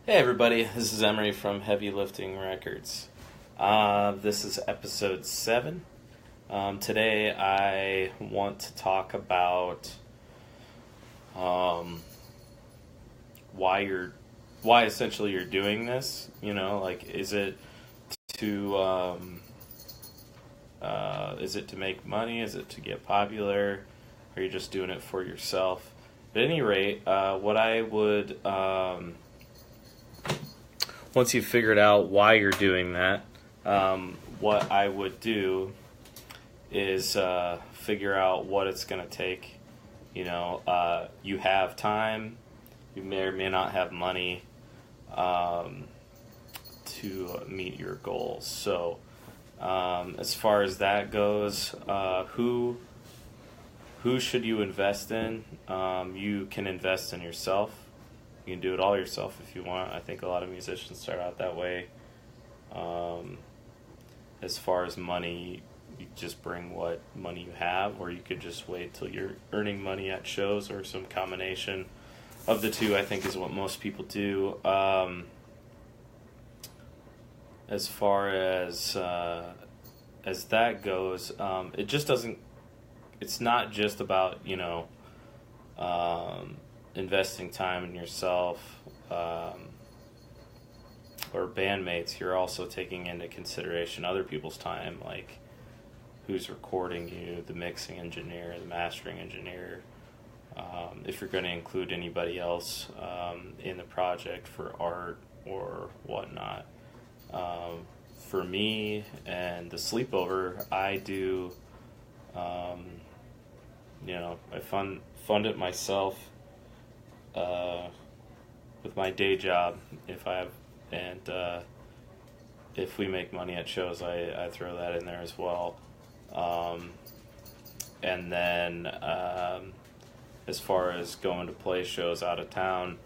Hey everybody, this is Emery from Heavy Lifting Records. This is episode 7. Today I want to talk about why essentially you're doing this. You know, like is it to make money? Is it to get popular? Or are you just doing it for yourself? At any rate, what I would once you've figured out why you're doing that, what I would do is figure out what it's going to take. You know, you have time, you may or may not have money to meet your goals. So, as far as that goes, who should you invest in? You can invest in yourself. You can do it all yourself if you want. I think a lot of musicians start out that way. As far as money, you just bring what money you have, or you could just wait till you're earning money at shows, or some combination of the two, I think, is what most people do. As far as that goes, it just doesn't. It's not just about, you know, investing time in yourself or bandmates. You're also taking into consideration other people's time, like who's recording you, the mixing engineer, the mastering engineer, if you're going to include anybody else in the project for art or whatnot. For me and the Sleepover, I do, I fund it myself with my day job if we make money at shows, I throw that in there as well. And then as far as going to play shows out of town,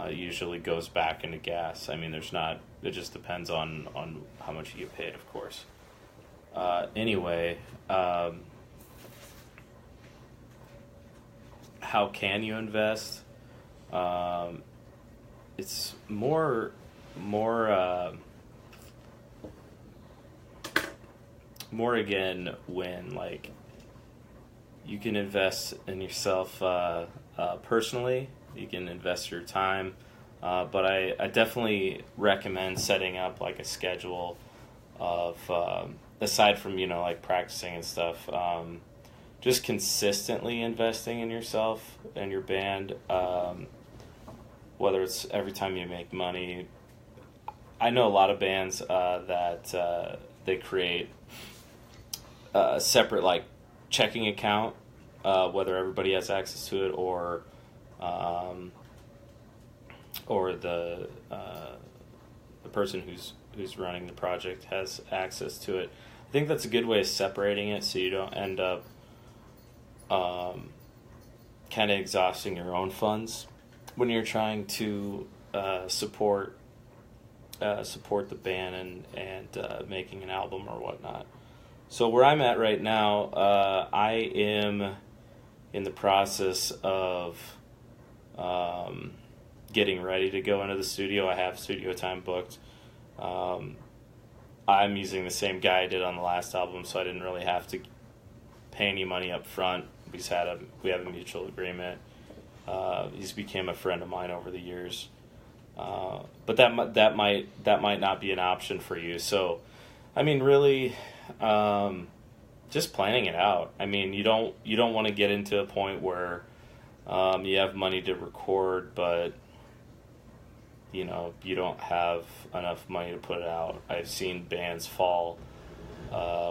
usually goes back into gas. I mean, it just depends on how much you get paid, of course. Anyway, how can you invest? It's more again when, like, you can invest in yourself personally. You can invest your time, but I definitely recommend setting up like a schedule of aside from, you know, like practicing and stuff. Just consistently investing in yourself and your band, whether it's every time you make money. I know a lot of bands that they create a separate, like, checking account, whether everybody has access to it or the person who's running the project has access to it. I think that's a good way of separating it, so you don't end up kind of exhausting your own funds when you're trying to support the band and making an album or whatnot. So where I'm at right now, I am in the process of getting ready to go into the studio. I have studio time booked. I'm using the same guy I did on the last album, so I didn't really have to pay any money up front. We have a mutual agreement. He's became a friend of mine over the years, but that might not be an option for you. So, I mean, really, just planning it out. I mean, you don't want to get into a point where you have money to record, but you know you don't have enough money to put it out. I've seen bands fall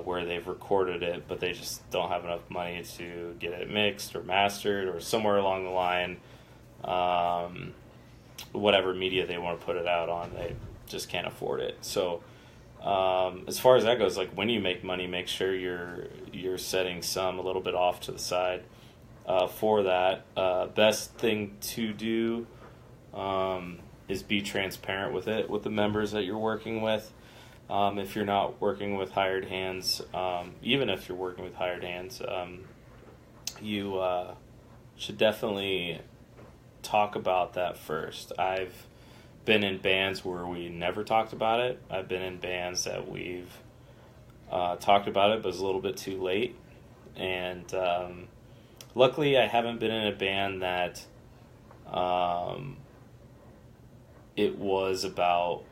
where they've recorded it, but they just don't have enough money to get it mixed or mastered, or somewhere along the line, whatever media they want to put it out on, they just can't afford it. So as far as that goes, like, when you make money, make sure you're setting some a little bit off to the side for that. Best thing to do is be transparent with it with the members that you're working with. If you're not working with hired hands, even if you're working with hired hands, you should definitely talk about that first. I've been in bands where we never talked about it. I've been in bands that we've talked about it, but it's a little bit too late. And luckily, I haven't been in a band that it was about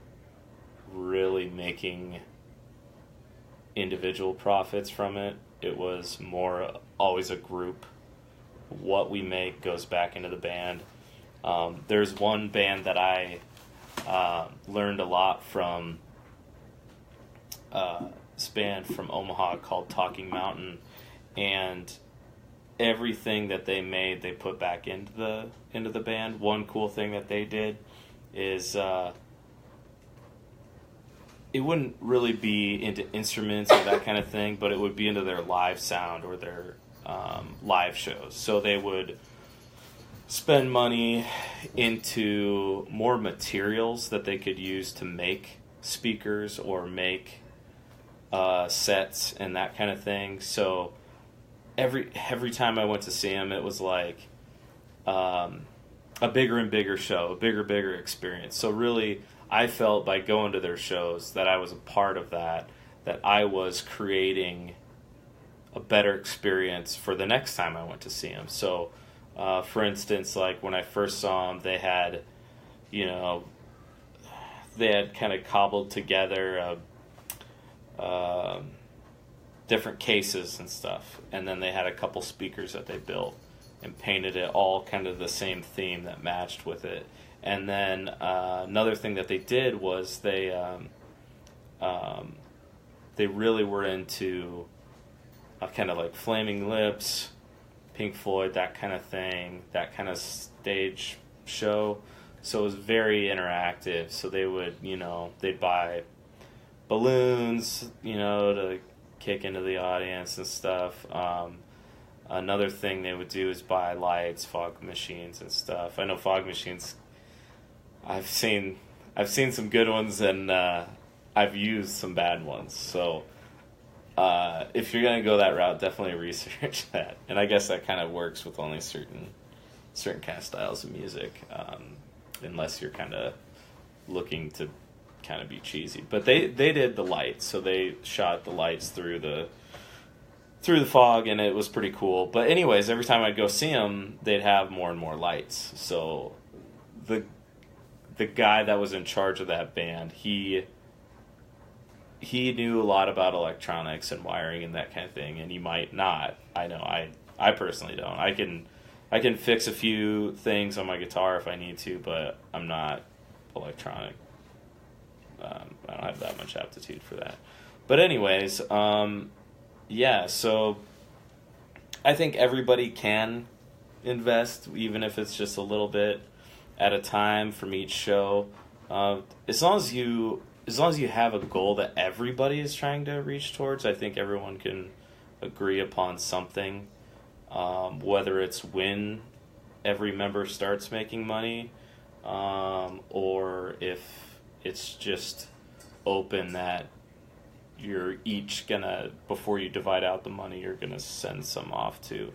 really making individual profits from it. It was more always a group. What we make goes back into the band. There's one band that I learned a lot from, this band from Omaha called Talking Mountain, and everything that they made they put back into the band. One cool thing that they did is it wouldn't really be into instruments or that kind of thing, but it would be into their live sound or their live shows. So they would spend money into more materials that they could use to make speakers or make sets and that kind of thing. So every time I went to see them, it was like a bigger and bigger show, a bigger experience. So really, I felt by going to their shows that I was a part of that I was creating a better experience for the next time I went to see them. So, for instance, like when I first saw them, they had kind of cobbled together different cases and stuff, and then they had a couple speakers that they built and painted it all kind of the same theme that matched with it. And then another thing that they did was they really were into kind of like Flaming Lips, Pink Floyd, that kind of thing, that kind of stage show. So it was very interactive. So they would, they'd buy balloons, to kick into the audience and stuff. Another thing they would do is buy lights, fog machines and stuff. I know fog machines, I've seen some good ones, and I've used some bad ones. So if you're gonna go that route, definitely research that. And I guess that kind of works with only certain kind of styles of music, unless you're kind of looking to kind of be cheesy. But they did the lights, so they shot the lights through the fog, and it was pretty cool. But anyways, every time I'd go see them, they'd have more and more lights. So the guy that was in charge of that band, he knew a lot about electronics and wiring and that kind of thing, and he might not. I know I personally don't. I can fix a few things on my guitar if I need to, but I'm not electronic. I don't have that much aptitude for that. But anyways, yeah, so I think everybody can invest, even if it's just a little bit at a time from each show. As long as you have a goal that everybody is trying to reach towards, I think everyone can agree upon something. Whether it's when every member starts making money, or if it's just open that you're each gonna, before you divide out the money, you're gonna send some off to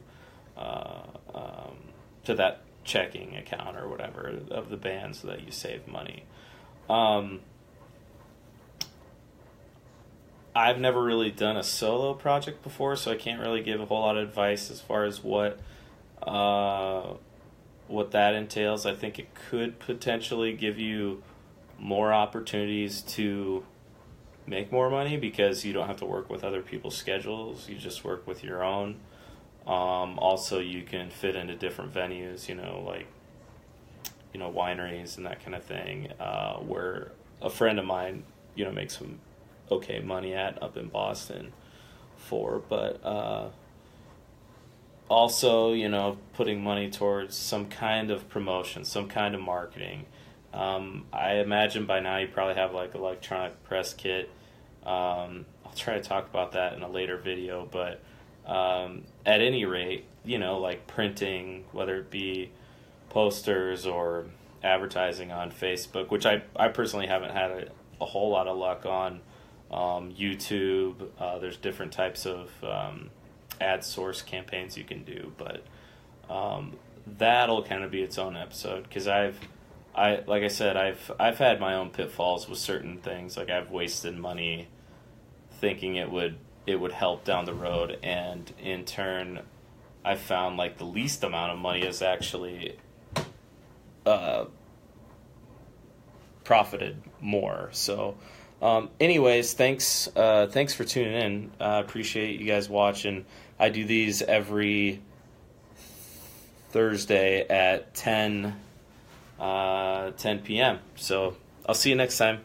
that checking account or whatever of the band so that you save money. I've never really done a solo project before, so I can't really give a whole lot of advice as far as what that entails. I think it could potentially give you more opportunities to make more money because you don't have to work with other people's schedules. You just work with your own. Also, you can fit into different venues, like wineries and that kind of thing, where a friend of mine, makes some okay money at up in Boston for. But also, putting money towards some kind of promotion, some kind of marketing. I imagine by now you probably have like electronic press kit. I'll try to talk about that in a later video, but at any rate, like printing, whether it be posters or advertising on Facebook, which I personally haven't had a whole lot of luck on. YouTube, there's different types of ad source campaigns you can do, but that'll kind of be its own episode, because I've like I said, I've had my own pitfalls with certain things. Like I've wasted money thinking it would help down the road, and in turn, I found like the least amount of money is actually profited more. So, anyways, thanks for tuning in. I appreciate you guys watching. I do these every Thursday at 10 p.m. So I'll see you next time.